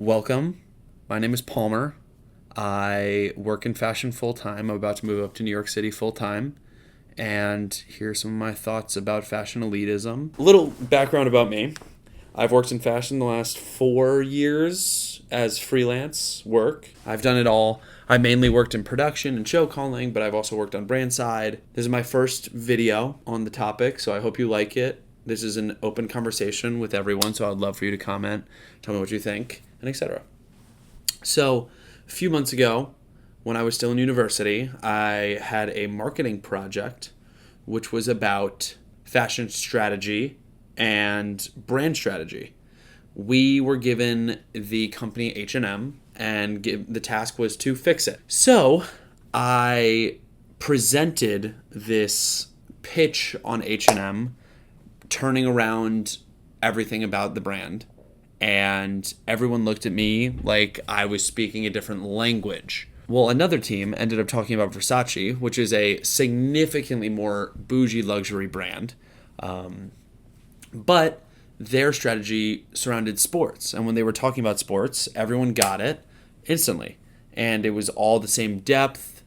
Welcome. My name is Palmer. I work in fashion full-time. I'm about to move up to New York City full-time. And here's some of my thoughts about fashion elitism. A little background about me. I've worked in fashion the last 4 years as freelance work. I've done it all. I mainly worked in production and show calling, but I've also worked on brand side. This is my first video on the topic, so I hope you like it. This is an open conversation with everyone, so I'd love for you to comment, tell me what you think, and etc. So, a few months ago, when I was still in university, I had a marketing project which was about fashion strategy and brand strategy. We were given the company H&M, and the task was to fix it. So, I presented this pitch on H&M, turning around everything about the brand, and everyone looked at me like I was speaking a different language. Well, another team ended up talking about Versace, which is a significantly more bougie luxury brand, but their strategy surrounded sports. And when they were talking about sports, everyone got it instantly. And it was all the same depth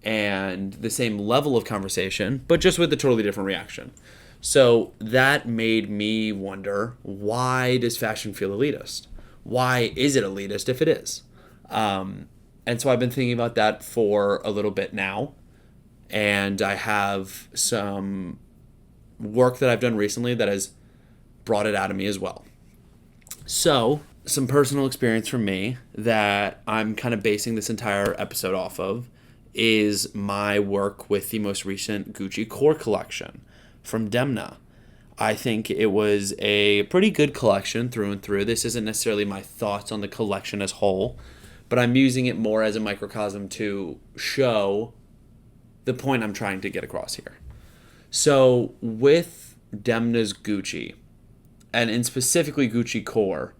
and the same level of conversation, but just with a totally different reaction. So that made me wonder, why does fashion feel elitist? Why is it elitist if it is? And so I've been thinking about that for a little bit now. And I have some work that I've done recently that has brought it out of me as well. So some personal experience from me that I'm kind of basing this entire episode off of is my work with the most recent Gucci core collection from Demna. I think it was a pretty good collection through and through. This isn't necessarily my thoughts on the collection as whole, but I'm using it more as a microcosm to show the point I'm trying to get across here. So with Demna's Gucci, and in specifically Gucci core,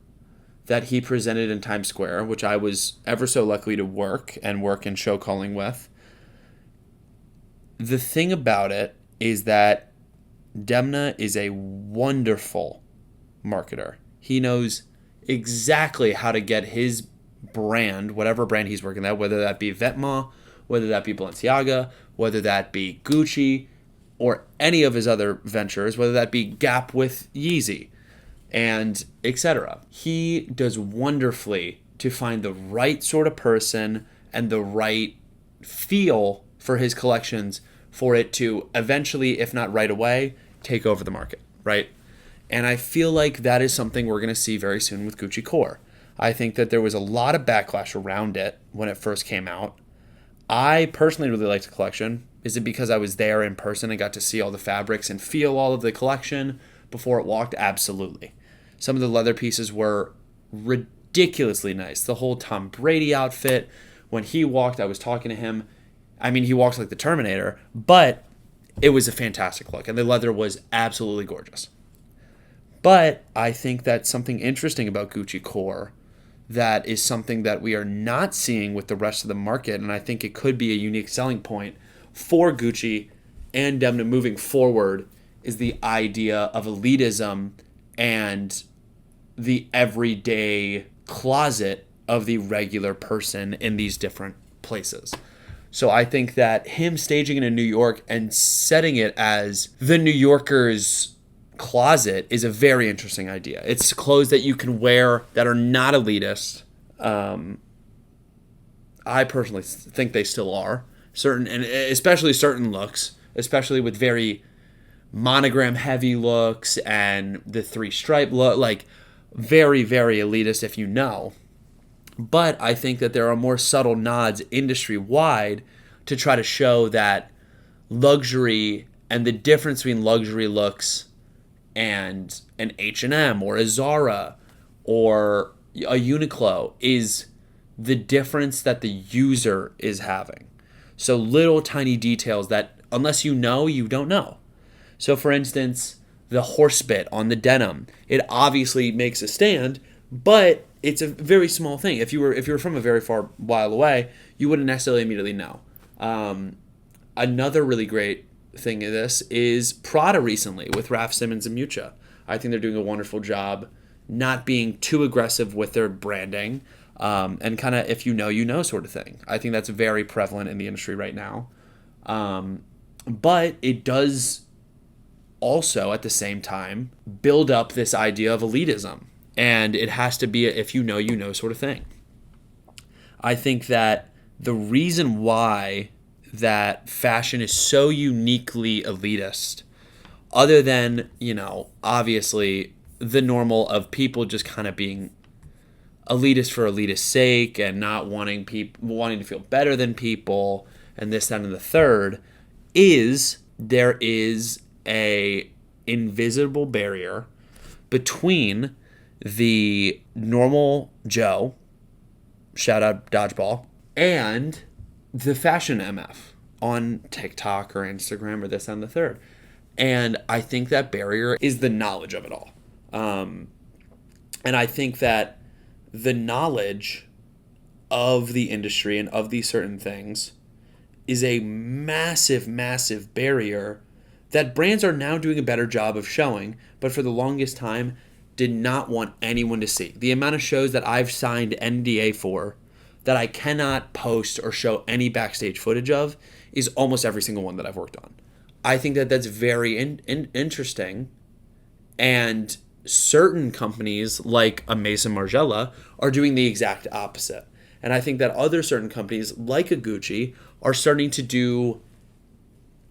that he presented in Times Square, which I was ever so lucky to work in show calling with, the thing about it is that Demna is a wonderful marketer. He knows exactly how to get his brand, whatever brand he's working at, whether that be Vetements, whether that be Balenciaga, whether that be Gucci, or any of his other ventures, whether that be Gap with Yeezy, and etc. He does wonderfully to find the right sort of person and the right feel for his collections for it to eventually, if not right away, take over the market, right? And I feel like that is something we're going to see very soon with Gucci Core. I think that there was a lot of backlash around it when it first came out. I personally really liked the collection. Is it because I was there in person and got to see all the fabrics and feel all of the collection before it walked? Absolutely. Some of the leather pieces were ridiculously nice. The whole Tom Brady outfit, when he walked, I was talking to him. I mean, he walks like the Terminator, but it was a fantastic look, and the leather was absolutely gorgeous. But I think that's something interesting about Gucci Core that is something that we are not seeing with the rest of the market, and I think it could be a unique selling point for Gucci and Demna moving forward, is the idea of elitism and the everyday closet of the regular person in these different places. So I think that him staging it in New York and setting it as the New Yorker's closet is a very interesting idea. It's clothes that you can wear that are not elitist. I personally think they still are. Certain, and especially certain looks, especially with very monogram heavy looks and the 3-stripe look, like very, very elitist if you know. But I think that there are more subtle nods industry-wide to try to show that luxury and the difference between luxury looks and an H&M or a Zara or a Uniqlo is the difference that the user is having. So little tiny details that unless you know, you don't know. So for instance, the horse bit on the denim, it obviously makes a stand, but it's a very small thing. If you were from a very far while away, you wouldn't necessarily immediately know. Another really great thing of this is Prada recently with Raf Simons and Mucha. I think they're doing a wonderful job not being too aggressive with their branding, and kind of if you know sort of thing. I think that's very prevalent in the industry right now. But it does also at the same time build up this idea of elitism, and it has to be a if you know sort of thing. I think that the reason why that fashion is so uniquely elitist, other than, obviously the normal of people just kind of being elitist for elitist sake and not wanting to feel better than people and this, that, and the third, is there is a invisible barrier between the normal Joe, shout out Dodgeball, and the fashion MF on TikTok or Instagram or this and the third. And I think that barrier is the knowledge of it all. And I think that the knowledge of the industry and of these certain things is a massive, massive barrier that brands are now doing a better job of showing, but for the longest time did not want anyone to see. The amount of shows that I've signed NDA for that I cannot post or show any backstage footage of is almost every single one that I've worked on. I think that that's very interesting, and certain companies like a Maison Margiela are doing the exact opposite. And I think that other certain companies like a Gucci are starting to do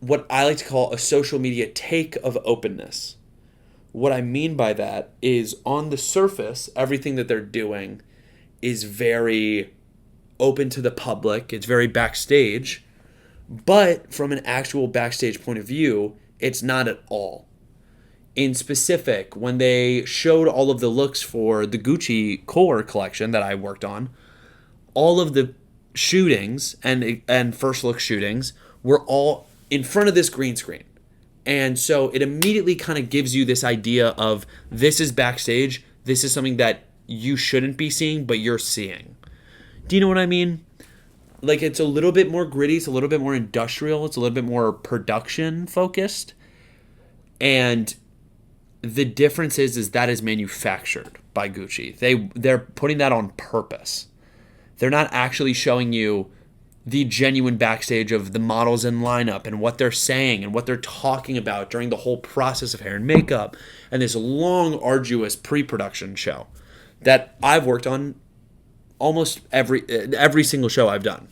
what I like to call a social media take of openness. What I mean by that is on the surface, everything that they're doing is very open to the public. It's very backstage. But from an actual backstage point of view, it's not at all. In specific, when they showed all of the looks for the Gucci core collection that I worked on, all of the shootings and first look shootings were all in front of this green screen. And so it immediately kind of gives you this idea of this is backstage. This is something that you shouldn't be seeing, but you're seeing. Do you know what I mean? Like, it's a little bit more gritty. It's a little bit more industrial. It's a little bit more production focused. And the difference is that is manufactured by Gucci. They're putting that on purpose. They're not actually showing you the genuine backstage of the models in lineup and what they're saying and what they're talking about during the whole process of hair and makeup and this long, arduous pre-production show that I've worked on almost every single show I've done.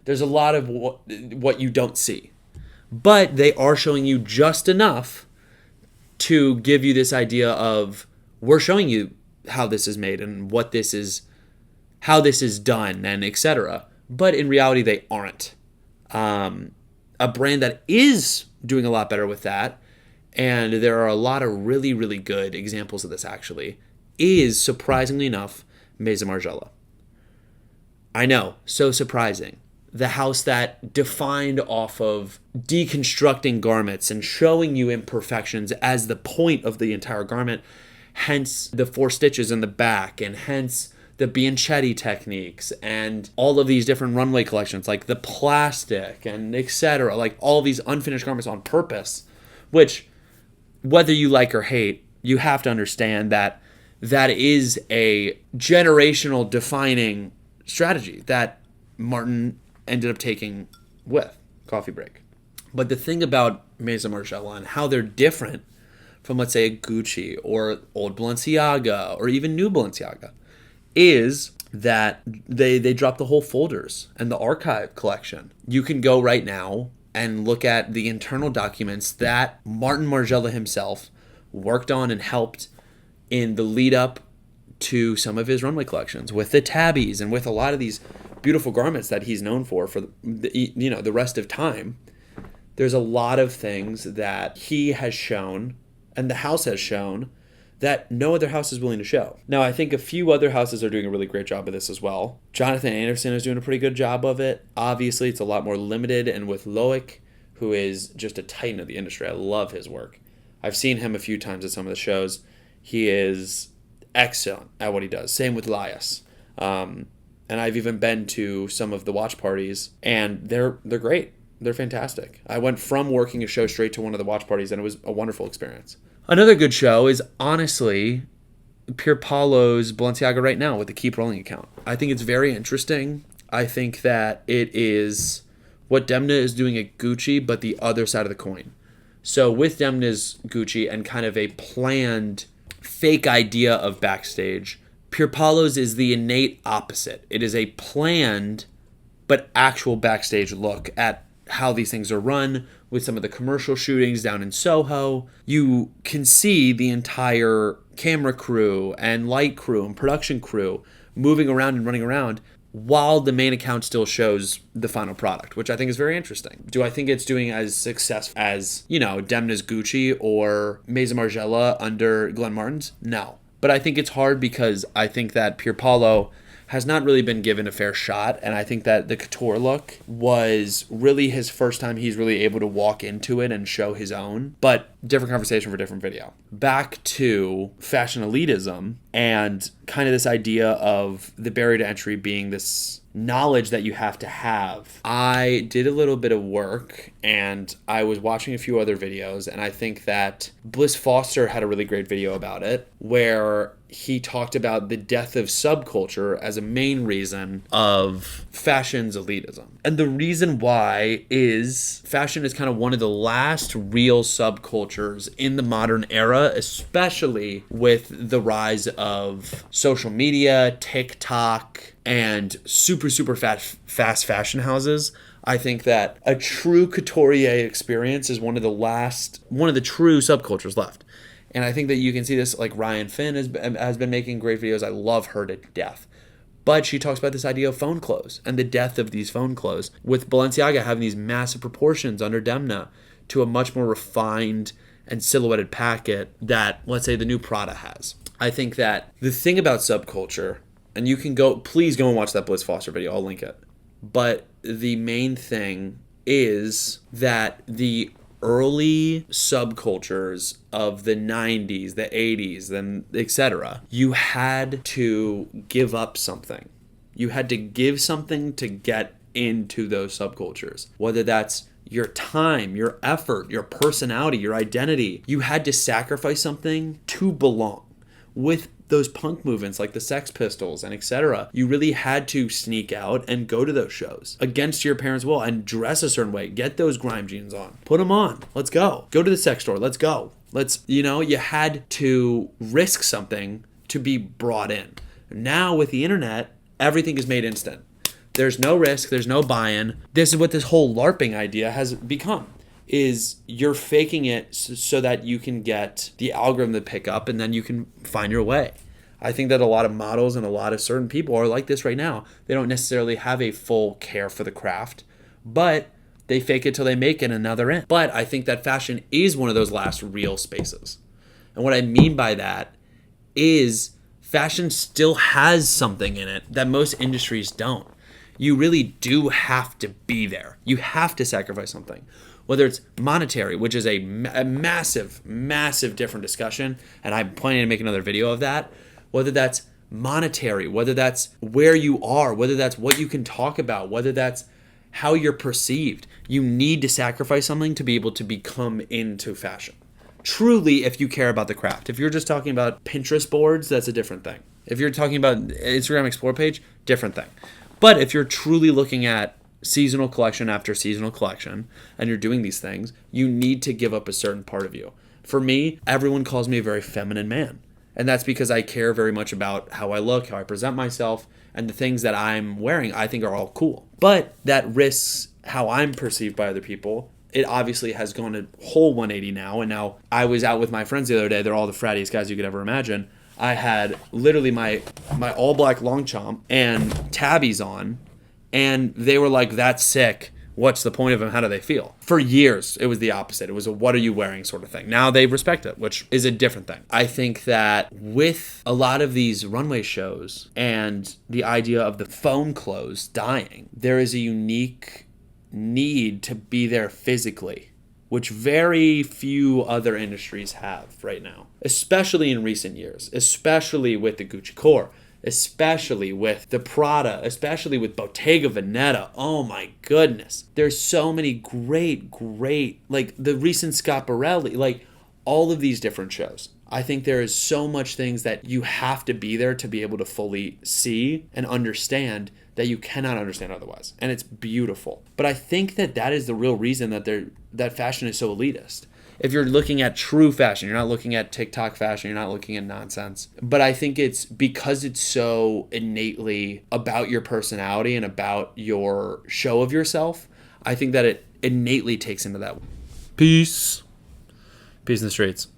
There's a lot of what you don't see, but they are showing you just enough to give you this idea of we're showing you how this is made and what this is, how this is done, and etc. But in reality, they aren't. A brand that is doing a lot better with that, and there are a lot of really, really good examples of this actually, is, surprisingly enough, Maison Margiela. I know, so surprising. The house that defined off of deconstructing garments and showing you imperfections as the point of the entire garment, hence the 4 stitches in the back, and hence the Bianchetti techniques and all of these different runway collections, like the plastic and etc., like all these unfinished garments on purpose, which, whether you like or hate, you have to understand that that is a generational defining strategy that Martin ended up taking with Coffee Break. But the thing about Maison Margiela and how they're different from, let's say, a Gucci or old Balenciaga or even new Balenciaga is that they drop the whole folders and the archive collection. You can go right now and look at the internal documents that Martin Margiela himself worked on and helped in the lead up to some of his runway collections with the tabbies and with a lot of these beautiful garments that he's known for the rest of time. There's a lot of things that he has shown and the house has shown that no other house is willing to show. Now, I think a few other houses are doing a really great job of this as well. Jonathan Anderson is doing a pretty good job of it. Obviously, it's a lot more limited, and with Loic, who is just a titan of the industry. I love his work. I've seen him a few times at some of the shows. He is excellent at what he does. Same with Laius. And I've even been to some of the watch parties, and they're great. They're fantastic. I went from working a show straight to one of the watch parties, and it was a wonderful experience. Another good show is, honestly, Pierpaolo's Balenciaga right now with the Keep Rolling account. I think it's very interesting. I think that it is what Demna is doing at Gucci, but the other side of the coin. So with Demna's Gucci and kind of a planned fake idea of backstage, Pierpaolo's is the innate opposite. It is a planned but actual backstage look at how these things are run with some of the commercial shootings down in Soho. You can see the entire camera crew and light crew and production crew moving around and running around while the main account still shows the final product, which I think is very interesting. Do I think it's doing as successful as, Demna's Gucci or Maison Margiela under Glenn Martin's? No. But I think it's hard because I think that Pierpaolo has not really been given a fair shot, and I think that the couture look was really his first time he's really able to walk into it and show his own, but different conversation for different video. Back to fashion elitism and kind of this idea of the barrier to entry being this knowledge that you have to have. I did a little bit of work and I was watching a few other videos, and I think that Bliss Foster had a really great video about it where he talked about the death of subculture as a main reason of fashion's elitism. And the reason why is fashion is kind of one of the last real subcultures in the modern era, especially with the rise of social media, TikTok, and super fast fashion houses. I think that a true couturier experience is one of the true subcultures left. And I think that you can see this, like Ryan Finn has been making great videos. I love her to death. But she talks about this idea of phone clothes and the death of these phone clothes, with Balenciaga having these massive proportions under Demna to a much more refined and silhouetted packet that, let's say, the new Prada has. I think that the thing about subculture, and you can please go and watch that Bliss Foster video, I'll link it. But the main thing is that the early subcultures of the 90s, the 80s, then etc., you had to give up something. You had to give something to get into those subcultures. Whether that's your time, your effort, your personality, your identity. You had to sacrifice something to belong. With those punk movements like the Sex Pistols and etc., you really had to sneak out and go to those shows against your parents' will and dress a certain way. Get those grime jeans on. Put them on. Let's go. Go to the sex store. Let's go. You had to risk something to be brought in. Now with the internet, everything is made instant. There's no risk. There's no buy-in. This is what this whole LARPing idea has become. Is you're faking it so that you can get the algorithm to pick up and then you can find your way. I think that a lot of models and a lot of certain people are like this right now. They don't necessarily have a full care for the craft, but they fake it till they make it and now they're in. But I think that fashion is one of those last real spaces. And what I mean by that is fashion still has something in it that most industries don't. You really do have to be there. You have to sacrifice something. Whether it's monetary, which is a massive different discussion, and I'm planning to make another video of that. Whether that's monetary, whether that's where you are, whether that's what you can talk about, whether that's how you're perceived. You need to sacrifice something to be able to become into fashion. Truly, if you care about the craft. If you're just talking about Pinterest boards, that's a different thing. If you're talking about Instagram Explore page, different thing. But if you're truly looking at seasonal collection after seasonal collection, and you're doing these things, you need to give up a certain part of you. For me, everyone calls me a very feminine man. And that's because I care very much about how I look, how I present myself, and the things that I'm wearing I think are all cool. But that risks how I'm perceived by other people. It obviously has gone a whole 180 now, and now I was out with my friends the other day. They're all the frattiest guys you could ever imagine. I had literally my all black long chomp and tabbies on, and they were like, that's sick. What's the point of them? How do they feel? For years, it was the opposite. It was a what are you wearing sort of thing. Now they respect it, which is a different thing. I think that with a lot of these runway shows and the idea of the phone clothes dying, there is a unique need to be there physically, which very few other industries have right now, especially in recent years, especially with the Gucci core. Especially with the Prada, especially with Bottega Veneta. Oh my goodness. There's so many great, like the recent Schiaparelli, like all of these different shows. I think there is so much things that you have to be there to be able to fully see and understand that you cannot understand otherwise. And it's beautiful. But I think that that is the real reason that fashion is so elitist. If you're looking at true fashion, you're not looking at TikTok fashion, you're not looking at nonsense. But I think it's because it's so innately about your personality and about your show of yourself, I think that it innately takes into that. Peace. Peace in the streets.